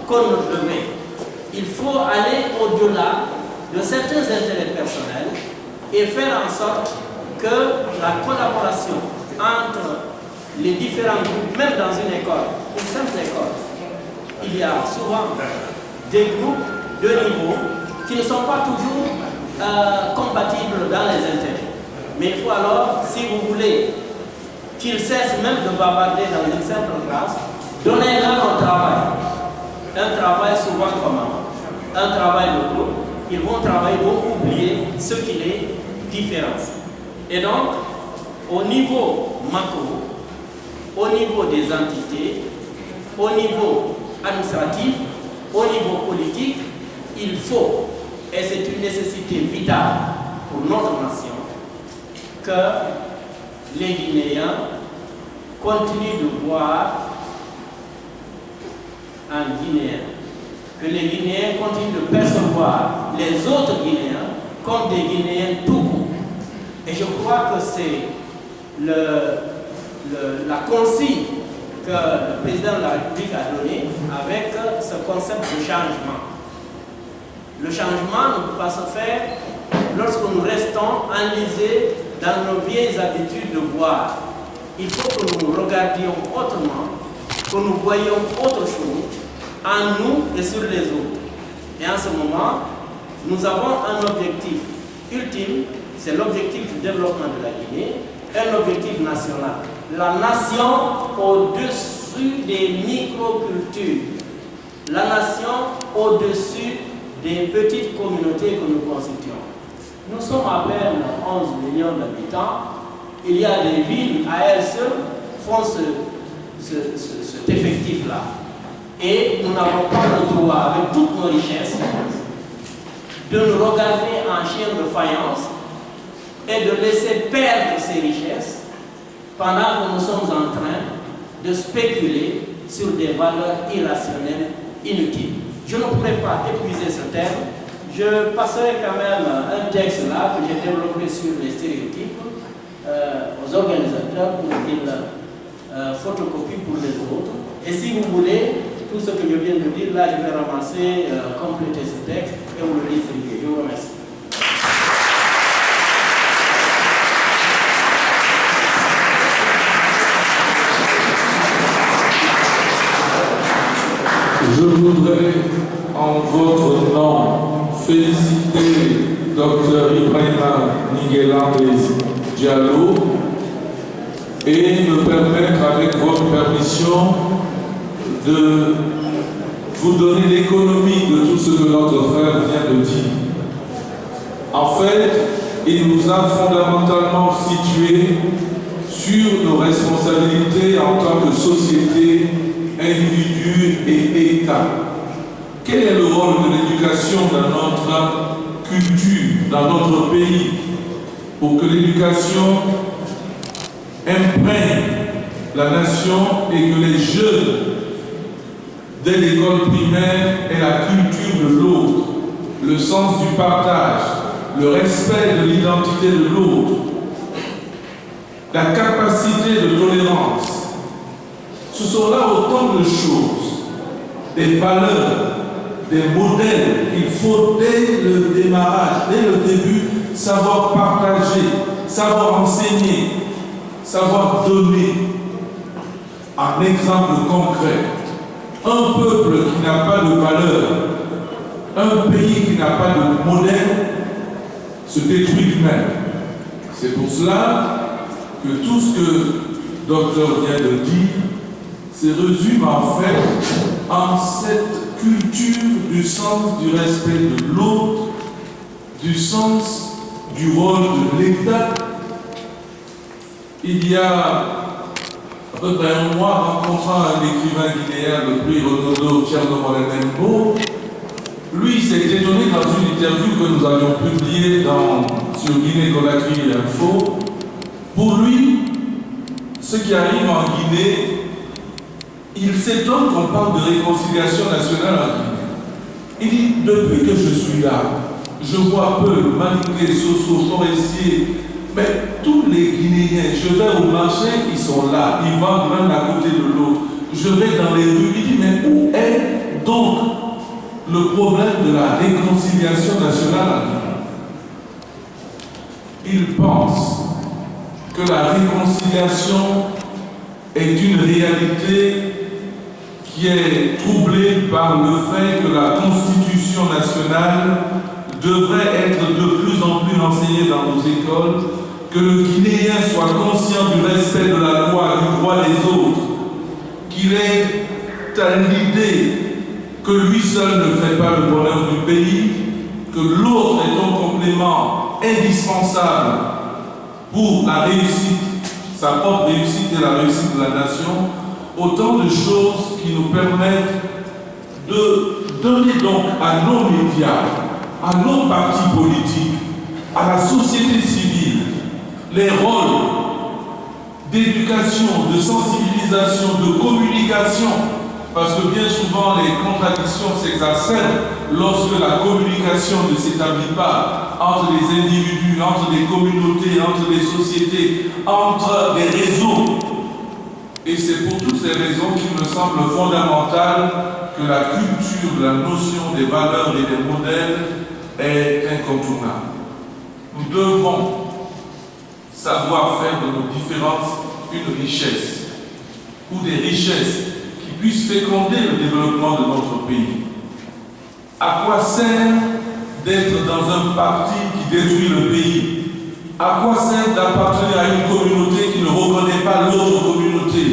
qu'on ne devait. Il faut aller au-delà de certains intérêts personnels et faire en sorte que la collaboration entre les différents groupes, même dans une école, une simple école, il y a souvent des groupes de niveau qui ne sont pas toujours compatibles dans les intérêts. Mais il faut alors, si vous voulez qu'ils cessent même de bavarder dans une simple classe, donnez-leur un travail souvent commun, un travail de groupe. Ils vont travailler pour oublier ce qui les différencie. Et donc, au niveau macro, au niveau des entités, au niveau administratif, au niveau politique, il faut, et c'est une nécessité vitale pour notre nation, que les Guinéens continuent de voir en Guinéen, que les Guinéens continuent de percevoir les autres Guinéens comme des Guinéens tout court. Et je crois que c'est la consigne que le président de la République a donnée avec ce concept de changement. Le changement ne peut pas se faire lorsque nous restons enlisés dans nos vieilles habitudes de voir. Il faut que nous regardions autrement, que nous voyions autre chose en nous et sur les autres. Et en ce moment, nous avons un objectif ultime, c'est l'objectif du développement de la Guinée, un objectif national. La nation au-dessus des microcultures, la nation au-dessus des petites communautés que nous constituons. Nous sommes à peine 11 millions d'habitants. Il y a des villes à elles seules font cet effectif-là. Et nous n'avons pas le droit, avec toutes nos richesses, de nous regarder en chien de faïence et de laisser perdre ces richesses pendant que nous sommes en train de spéculer sur des valeurs irrationnelles inutiles. Je ne pourrais pas épuiser ce terme. Je passerai quand même un texte là que j'ai développé sur les stéréotypes aux organisateurs pour qu'ils photocopient pour les autres. Et si vous voulez, tout ce que je viens de dire, là je vais ramasser, compléter ce texte et vous le distribuer. Je vous remercie. Je voudrais, en votre nom, féliciter Dr Ibrahima Ninguelandé Diallo et me permettre, avec votre permission, de vous donner l'économie de tout ce que notre frère vient de dire. En fait, il nous a fondamentalement situés sur nos responsabilités en tant que société, individus et État. Quel est le rôle de l'éducation dans notre culture, dans notre pays, pour que l'éducation imprègne la nation et que les jeunes, dès l'école primaire, aient la culture de l'autre, le sens du partage, le respect de l'identité de l'autre, la capacité de tolérance. Ce sont là autant de choses, des valeurs, des modèles qu'il faut dès le démarrage, dès le début, savoir partager, savoir enseigner, savoir donner. Un exemple concret, un peuple qui n'a pas de valeur, un pays qui n'a pas de modèle, se détruit lui-même. C'est pour cela que tout ce que le docteur vient de dire se résume en fait en cette culture du sens du respect de l'autre, du sens du rôle de l'État. Il y a à peu près un mois, rencontrant un écrivain guinéen, le prix Renaudot Tcherno Morenembo, Lui, il s'est étonné dans une interview que nous avions publiée sur Guinée-Conakry Info. Pour lui, ce qui arrive en Guinée, il s'étonne qu'on parle de réconciliation nationale en Guinée. Il dit, depuis que je suis là, je vois peu Maniké, Soso, Forestier, mais tous les Guinéens, je vais au marché, ils sont là, ils vendent l'un à côté de l'autre. Je vais dans les rues, il dit, mais où est donc le problème de la réconciliation nationale en Guinée? Il pense que la réconciliation est une réalité qui est troublée par le fait que la Constitution nationale devrait être de plus en plus enseignée dans nos écoles, que le Guinéen soit conscient du respect de la loi, du droit des autres, qu'il ait à l'idée que lui seul ne fait pas le bonheur du pays, que l'autre est un complément indispensable pour la réussite, sa propre réussite et la réussite de la nation, autant de choses qui nous permettent de donner donc à nos médias, à nos partis politiques, à la société civile, les rôles d'éducation, de sensibilisation, de communication, parce que bien souvent les contradictions s'exacerbent lorsque la communication ne s'établit pas entre les individus, entre les communautés, entre les sociétés, entre les réseaux. Et c'est pour toutes ces raisons qu'il me semble fondamental que la culture, la notion des valeurs et des modèles est incontournable. Nous devons savoir faire de nos différences une richesse, ou des richesses qui puissent féconder le développement de notre pays. À quoi sert d'être dans un parti qui détruit le pays? À quoi sert d'appartenir à une communauté qui ne reconnaît pas l'autre communauté?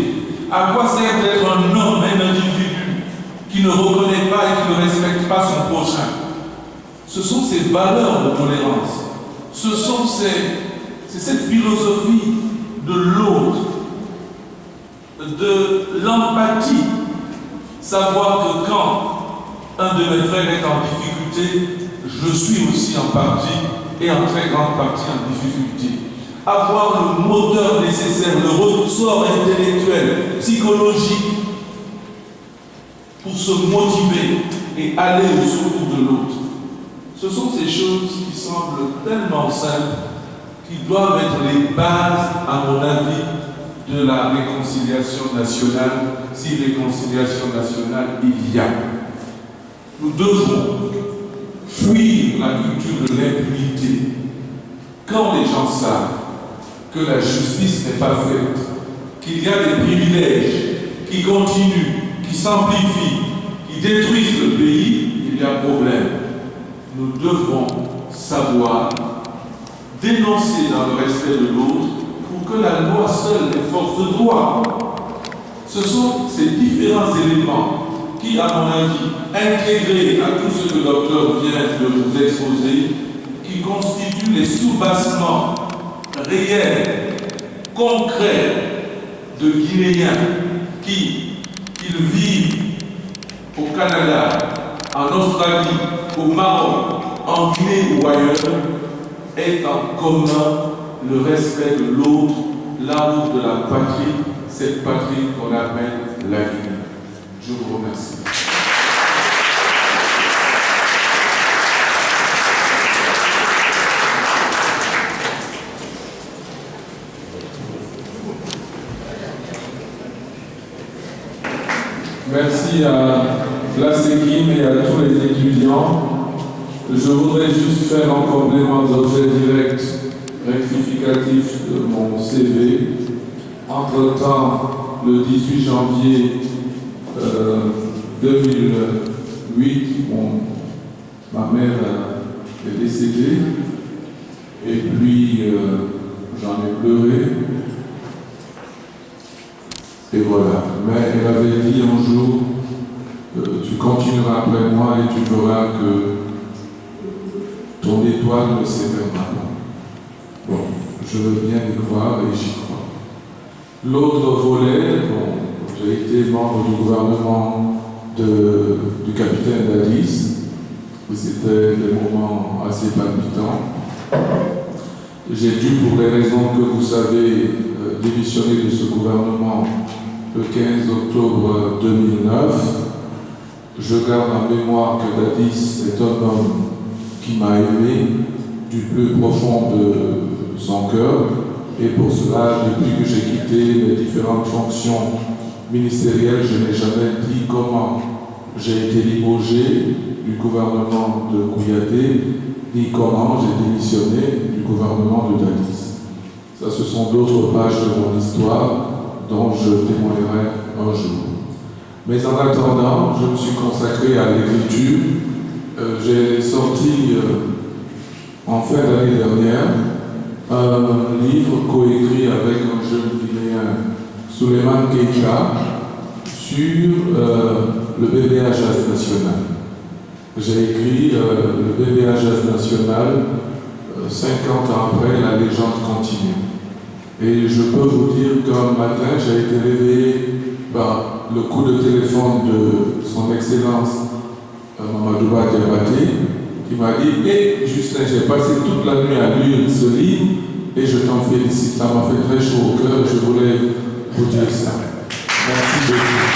À quoi sert d'être un homme, un individu qui ne reconnaît pas et qui ne respecte pas son prochain? Ce sont ces valeurs de tolérance. C'est cette philosophie de l'autre, de l'empathie. Savoir que quand un de mes frères est en difficulté, je suis aussi en partie et en très grande partie en difficulté. Avoir le moteur nécessaire, le ressort intellectuel, psychologique, pour se motiver et aller au secours de l'autre. Ce sont ces choses qui semblent tellement simples, qui doivent être les bases, à mon avis, de la réconciliation nationale, si réconciliation nationale il y a. Nous devons fuir la culture de l'impunité. Quand les gens savent que la justice n'est pas faite, qu'il y a des privilèges qui continuent, qui s'amplifient, qui détruisent le pays, il y a problème. Nous devons savoir dénoncer dans le respect de l'autre pour que la loi seule ait force de droit. Ce sont ces différents éléments qui, à mon avis, intégrés à tout ce que le docteur vient de vous exposer, qui constituent les soubassements réels, concrets de Guinéens qui vivent au Canada, en Australie, au Maroc, en Guinée ou ailleurs, est en commun le respect de l'autre, l'amour de la patrie, cette patrie qu'on appelle la Guinée. Je vous remercie. Merci à l'ASEGIM et à tous les étudiants. Je voudrais juste faire un complément d'objet direct rectificatif de mon CV. Entre-temps, le 18 janvier 2008, ma mère est décédée et puis j'en ai pleuré. Et voilà. Mais elle avait dit un jour, tu continueras après moi et tu verras que ton étoile ne s'éveillera pas. Bon, je veux bien y croire et j'y crois. L'autre volet, j'ai été membre du gouvernement du capitaine Dadis C'était des moments assez palpitants. J'ai dû, pour les raisons que vous savez, démissionner de ce gouvernement le 15 octobre 2009. Je garde en mémoire que Dadis est un homme qui m'a aimé du plus profond de son cœur. Et pour cela, depuis que j'ai quitté les différentes fonctions ministérielles, je n'ai jamais dit comment j'ai été limogé du gouvernement de Kouyaté, ni comment j'ai démissionné du gouvernement de Dadis. Ça, ce sont d'autres pages de mon histoire dont je témoignerai un jour. Mais en attendant, je me suis consacré à l'écriture. J'ai sorti en fin d'année dernière un livre coécrit avec un jeune Guinéen, Souleymane Keita, sur le BBA Jazz National. J'ai écrit le BBA Jazz National 50 ans après, la légende continue. Et je peux vous dire qu'un matin, j'ai été réveillé par le coup de téléphone de son Excellence Mamadouba Diabaté, qui m'a dit « Hé, Justin, j'ai passé toute la nuit à lire ce livre et je t'en félicite. Ça m'a fait très chaud au cœur et je voulais vous dire ça. » Merci beaucoup.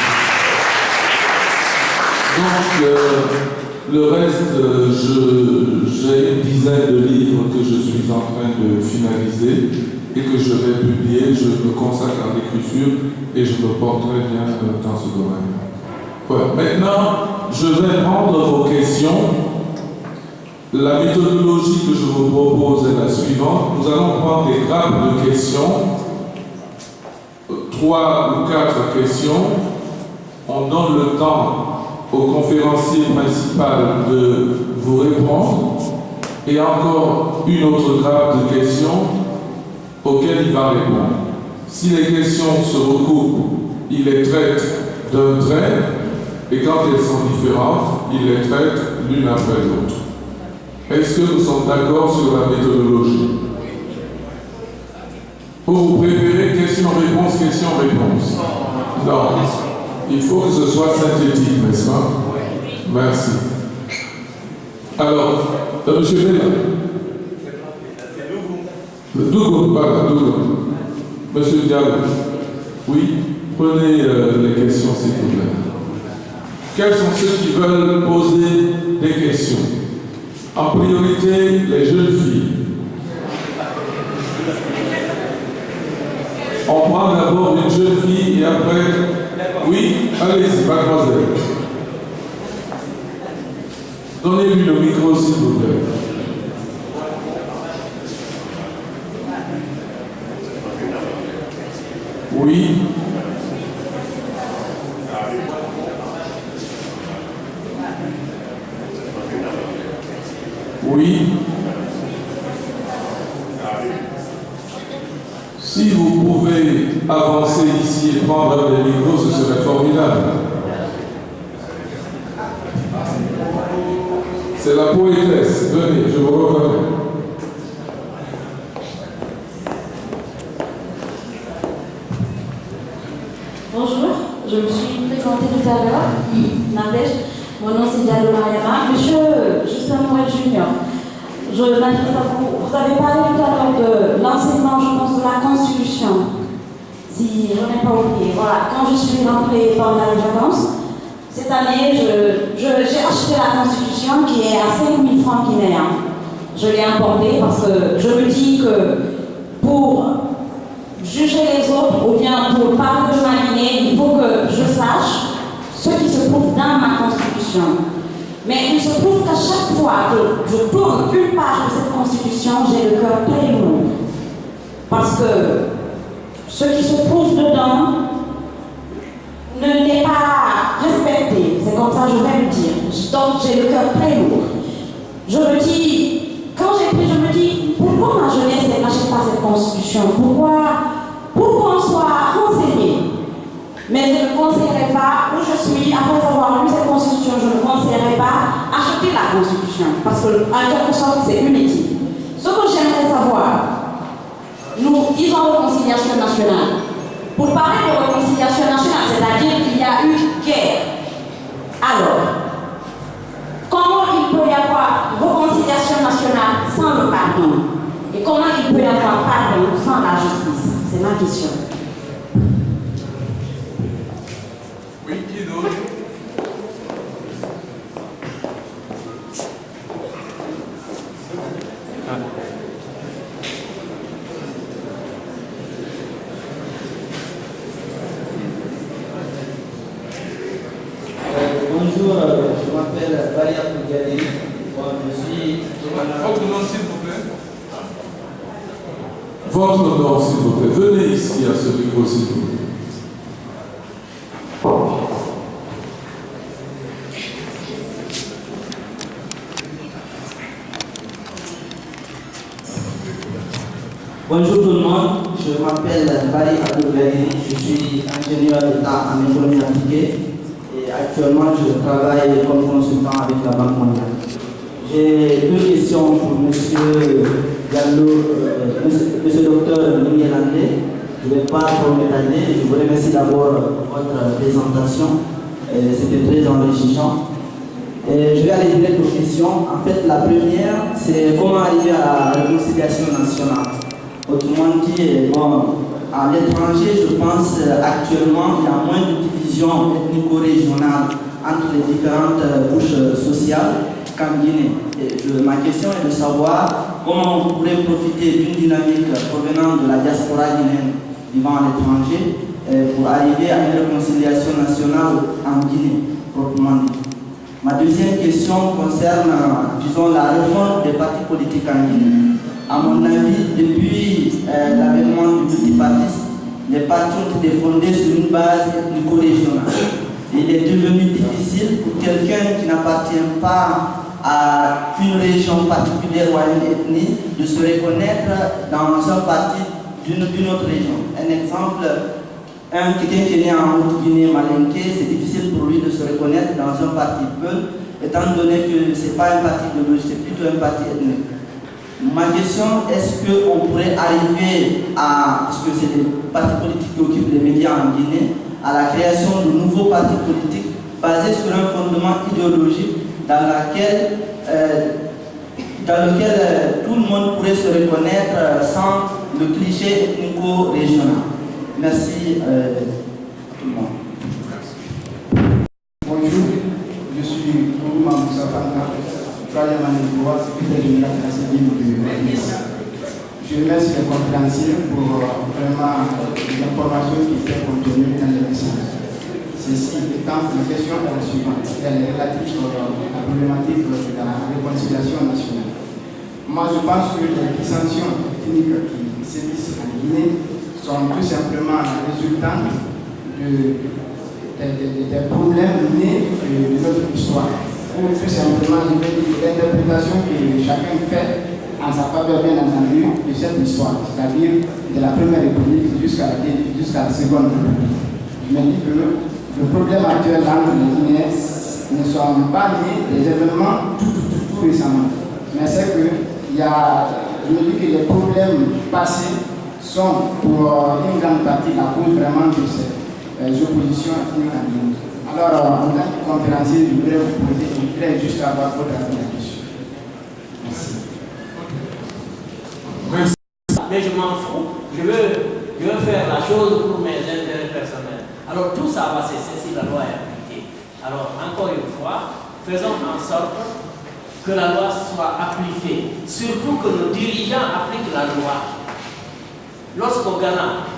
Donc, le reste, j'ai une dizaine de livres que je suis en train de finaliser et que je vais publier. Je me consacre à l'écriture et je me porte très bien dans ce domaine-là. Voilà. Maintenant, je vais prendre vos questions. La méthodologie que je vous propose est la suivante. Nous allons prendre des grappes de questions, 3 ou 4 questions. On donne le temps au conférencier principal de vous répondre et encore une autre grappe de questions auxquelles il va répondre. Si les questions se recoupent, il les traite d'un trait et quand elles sont différentes, il les traite l'une après l'autre. Est-ce que nous sommes d'accord sur la méthodologie? Ou vous préférez question-réponse, question-réponse? Non. Il faut que ce soit synthétique, n'est-ce pas? Merci. Alors, M. Bella. Dougou, voilà, Dougou. M. Diallo. Oui, prenez les questions, s'il vous plaît. Quels sont ceux qui veulent poser des questions? En priorité, les jeunes filles. On prend d'abord une jeune fille et après... Oui, allez-y, mademoiselle. Donnez-lui le micro, s'il vous plaît. Oui. Oui. Si vous pouvez avancer ici et prendre les micros, ce serait formidable. C'est la poétesse. Venez, je vous reconnais. Bonjour, je me suis présentée tout à l'heure. Nadège, mon nom c'est Diallo Mariama. Monsieur Justin Moël Junior, je m'adresse à vous. Vous avez parlé tout à l'heure de l'enseignement, je pense, de la Constitution. Si je n'ai pas oublié. Voilà, quand je suis rentrée pendant les vacances, cette année, j'ai acheté la Constitution qui est à 5 000 francs guinéens. Je l'ai importée parce que je me dis que pour juger les autres ou bien pour parler de ma Guinée, il faut que je sache ce qui se trouve dans ma Constitution. Mais il se trouve qu'à chaque fois que je tourne une page de cette Constitution, j'ai le cœur très lourd. Parce que ce qui se trouve dedans n'est pas respecté. C'est comme ça que je vais le dire. Donc j'ai le cœur très lourd. Je me dis, quand j'ai pris, je me dis, pourquoi ma jeunesse n'achète pas cette Constitution? Pourquoi on soit renseigné? Mais je ne conseillerais pas, où je suis, après avoir lu cette Constitution, je ne conseillerais pas acheter la Constitution. Parce que, en quelque sorte, c'est inutile. Ce que j'aimerais savoir, nous disons réconciliation nationale. Pour parler de réconciliation nationale, c'est-à-dire qu'il y a eu guerre. Alors, comment il peut y avoir là sans le pardon? Et comment il peut y avoir pardon sans la justice? C'est ma question. Oui, qui d'autre? Bonjour, je m'appelle Valia Pougali. Je suis. Votre nom, s'il vous plaît. Votre nom, s'il vous plaît. Venez ici à ce micro, s'il vous plaît. Bonjour tout le monde, je m'appelle Valia Pougali. Je suis ingénieur d'État en économie appliquée et actuellement je travaille comme consultant avec la Banque mondiale. J'ai deux questions pour M. Diallo, M. Docteur Ningilande. Je ne vais pas trop m'étaler. Je vous remercie d'abord pour votre présentation. C'était très enrichissant. Et je vais aller direct aux questions. En fait, la première, c'est comment arriver à la réconciliation nationale. Autrement dit, bon, à l'étranger, je pense actuellement il y a moins de division ethnico-régionale entre les différentes couches sociales qu'en Guinée. Et ma question est de savoir comment on pourrait profiter d'une dynamique provenant de la diaspora guinéenne vivant à l'étranger pour arriver à une réconciliation nationale en Guinée, proprement dit. Ma deuxième question concerne, disons, la réforme des partis politiques en Guinée. À mon avis, depuis l'avènement du multipartisme, les partis ont été fondés sur une base ethnico-régionale. Il est devenu difficile pour quelqu'un qui n'appartient pas à une région particulière ou à une ethnie de se reconnaître dans un parti d'une autre région. Un exemple, quelqu'un qui est né en Haute-Guinée, Malinké, c'est difficile pour lui de se reconnaître dans un parti peu, étant donné que ce n'est pas un parti idéologique, c'est plutôt un parti ethnique. Ma question, est-ce qu'on pourrait arriver à, parce que c'est des partis politiques qui occupent les médias en Guinée, à la création de nouveaux partis politiques basés sur un fondement idéologique dans lequel tout le monde pourrait se reconnaître sans le cliché ethnico-régional. Merci à tout le monde. Bonjour, je suis Ouma Moussa Fanta, troisième année de droit, secrétaire général de la CDI de l'ENIS. Je remercie les conférenciers pour vraiment les informations qui étaient contenues dans les messages. Ceci étant, la question est la suivante. Elle est relative à la problématique de la réconciliation nationale. Moi, je pense que les dissensions ethniques qui sévissent en Guinée sont tout simplement la résultante des problèmes nés de notre histoire. Ou tout simplement, je vais dire, l'interprétation que chacun fait en sa faveur, bien entendu, de cette histoire, c'est-à-dire de la Première République jusqu'à la Seconde République. Je me dis que le problème actuel entre les Guinéens ne sont pas nés des événements tout récemment. Mais c'est que je me dis que les problèmes passés sont pour une grande partie la cause vraiment de ces oppositions ethniques en Guinée. Alors, en tant que conférencier, je voudrais vous poser, je voudrais juste avoir votre avis là-dessus. Merci. Mais je m'en fous, je veux faire la chose pour mes intérêts personnels. Alors tout ça va cesser si la loi est appliquée. Alors encore une fois, faisons en sorte que la loi soit appliquée. Surtout que nos dirigeants appliquent la loi. Lorsqu'au Ghana,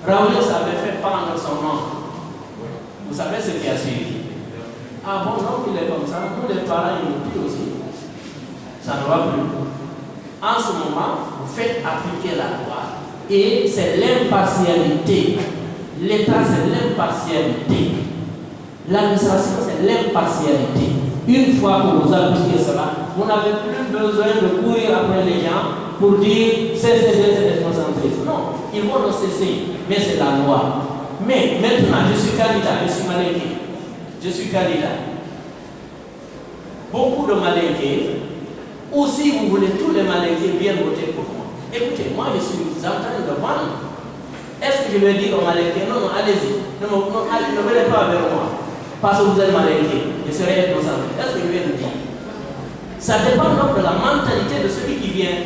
Raoul avait fait pendre son nom. Vous savez ce qui a suivi? Ah bon, donc il est comme ça, nous les parents ils nous disent aussi. Ça ne va plus. En ce moment, vous faites appliquer la loi et c'est l'impartialité. L'État, c'est l'impartialité. L'administration, c'est l'impartialité. Une fois que vous appliquez cela, vous n'avez plus besoin de courir après les gens pour dire cessez d'être déconcentrés. Non, ils vont le cesser, mais c'est la loi. Mais maintenant, je suis candidat, je suis Malinké. Je suis candidat. Beaucoup de Malinké. Ou si vous voulez, tous les Malinké viennent voter pour moi. Écoutez, moi je suis en train de vendre. Est-ce que je vais dire aux Malinké, non, allez-y, ne venez pas avec moi, parce que vous êtes Malinké, je serai innocent. Est-ce que je vais le dire? Ça dépend donc de la mentalité de celui qui vient.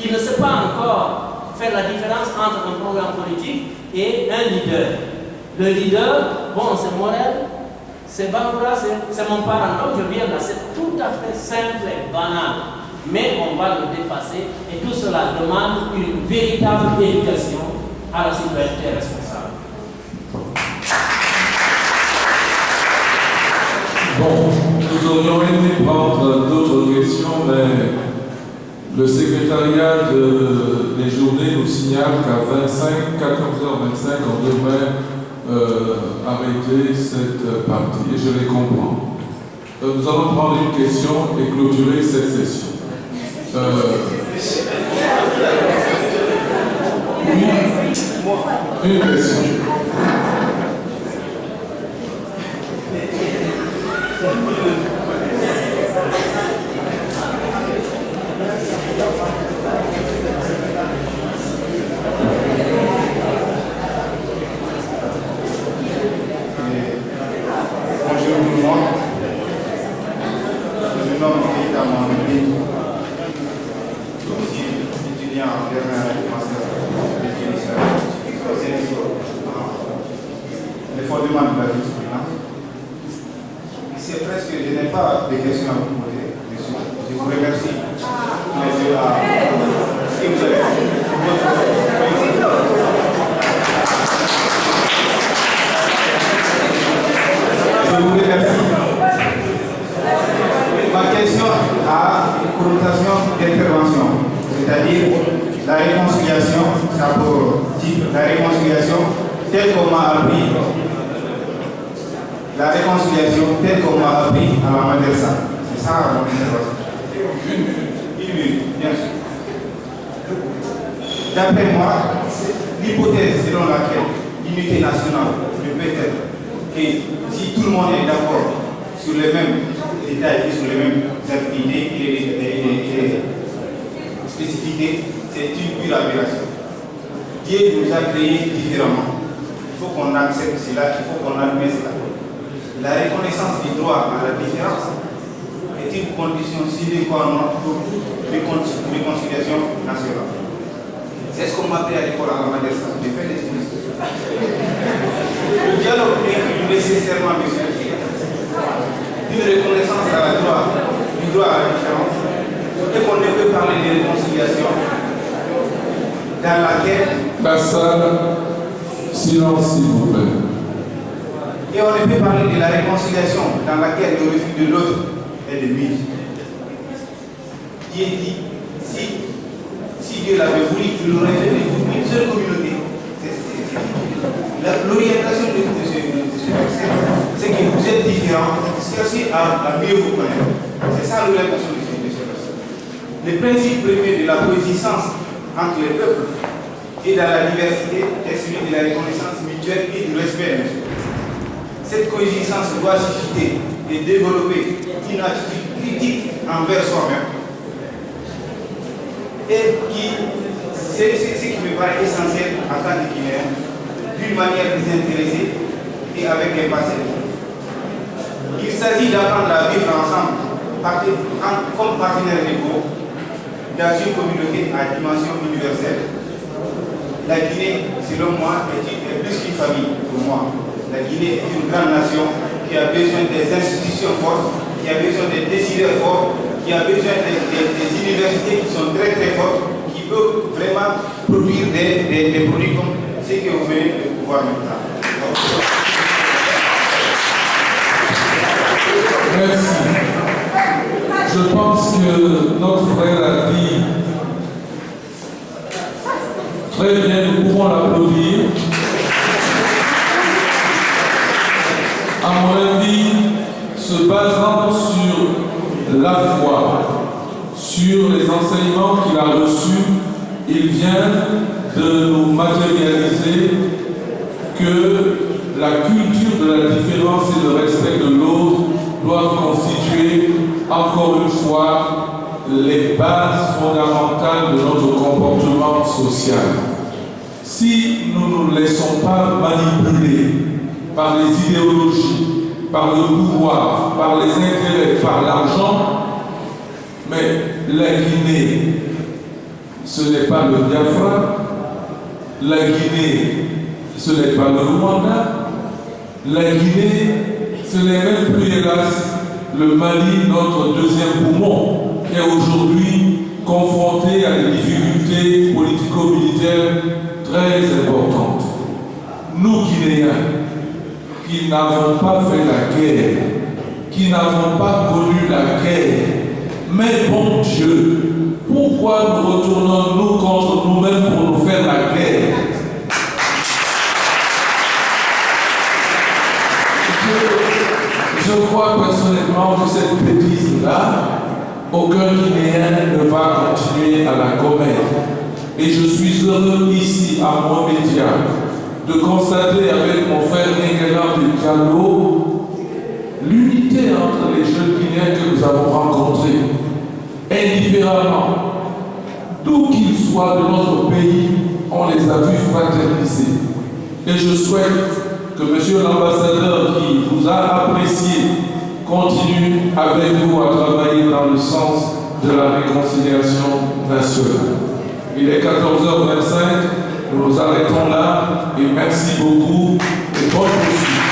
Il ne sait pas encore faire la différence entre un programme politique et un leader. Le leader, bon, c'est Morel, c'est Bangoura, c'est mon parent. Donc je viens là, c'est tout à fait simple et banal. Mais on va le dépasser et tout cela demande une véritable éducation à la citoyenneté responsable. Bon, nous aurions aimé prendre d'autres questions, mais le secrétariat des journées nous signale qu'à 14h25, on devrait arrêter cette partie, et je les comprends. Nous allons prendre une question et clôturer cette session. Une question. Bonjour tout le monde. Je me nomme Keita Mohamed. Je suis étudiant en dernière master les fondements de la jurisprudence. C'est presque, je n'ai pas de questions à vous poser, monsieur. Je vous remercie. Monsieur, si vous avez je vous remercie. Ma question a une connotation d'intervention, c'est-à-dire la réconciliation, ça pour type la réconciliation telle qu'on m'a appris, la réconciliation telle qu'on m'a appris à la madrasa. C'est ça mon intervention. Une minute, bien sûr. D'après moi, l'hypothèse selon laquelle l'unité nationale peut être que si tout le monde est d'accord sur les mêmes détails et sur les mêmes activités et spécificités, c'est une pure aberration. Dieu nous a créés différemment. Il faut qu'on accepte cela, il faut qu'on admette cela. La reconnaissance du droit à la différence est une condition sine qua non pour réconciliation nationale. C'est ce qu'on m'a appris à l'école à la madrasa. J'ai fait des études. Le dialogue inclut nécessairement une reconnaissance du droit à la différence. Et qu'on ne peut parler de réconciliation dans laquelle... La salle, silence s'il vous plaît. Et on ne peut parler de la réconciliation dans laquelle le refus de l'autre est de mise. Dieu dit, si Dieu l'avait voulu, il aurait fait une seule communauté. L'orientation de ce verset, c'est que vous êtes différents, cherchez à mieux vous connaître. C'est ça l'orientation de ce verset. Le principe premier de la coexistence entre les peuples et dans la diversité est celui de la reconnaissance mutuelle et du respect. Cette coexistence doit susciter et développer une attitude critique envers soi-même. Et c'est ce qui me paraît essentiel en tant que Guinéen, d'une manière désintéressée et avec empathie. Il s'agit d'apprendre à vivre ensemble comme partenaires égaux dans une communauté à dimension universelle. La Guinée, selon moi, est plus qu'une famille pour moi. La Guinée est une grande nation qui a besoin des institutions fortes, qui a besoin des décideurs forts, qui a besoin des universités qui sont très très fortes, qui peuvent vraiment produire des produits comme ce que vous venez de pouvoir maintenant. Merci. Je pense que notre frère a dit très bien, nous pouvons l'applaudir. À mon avis, se basant sur la foi, sur les enseignements qu'il a reçus, il vient de nous matérialiser que la culture de la différence et le respect de l'autre doivent constituer, encore une fois, les bases fondamentales de notre comportement social. Si nous ne nous laissons pas manipuler par les idéologies, par le pouvoir, par les intérêts, par l'argent, Mais la Guinée, ce n'est pas le Biafra. La Guinée, ce n'est pas le Rwanda. La Guinée, ce n'est même plus, hélas, le Mali, notre deuxième poumon, qui est aujourd'hui confronté à des difficultés politico-militaires très importantes. Nous, Guinéens, qui n'avons pas fait la guerre, qui n'avons pas connu la guerre, mais bon Dieu, pourquoi nous retournons-nous contre nous-mêmes pour nous faire la guerre? Je crois personnellement que cette bêtise-là, aucun Guinéen ne va continuer à la commettre. Et je suis heureux ici à Montmédia de constater avec mon frère Nguélan de Diallo l'unité entre les jeunes Guinéens que nous avons rencontrés, indifféremment, d'où qu'ils soient de notre pays, on les a vus fraterniser. Et je souhaite que M. l'ambassadeur qui vous a apprécié continue avec vous à travailler dans le sens de la réconciliation nationale. Il est 14h25, nous nous arrêtons là et merci beaucoup et bonne poursuite.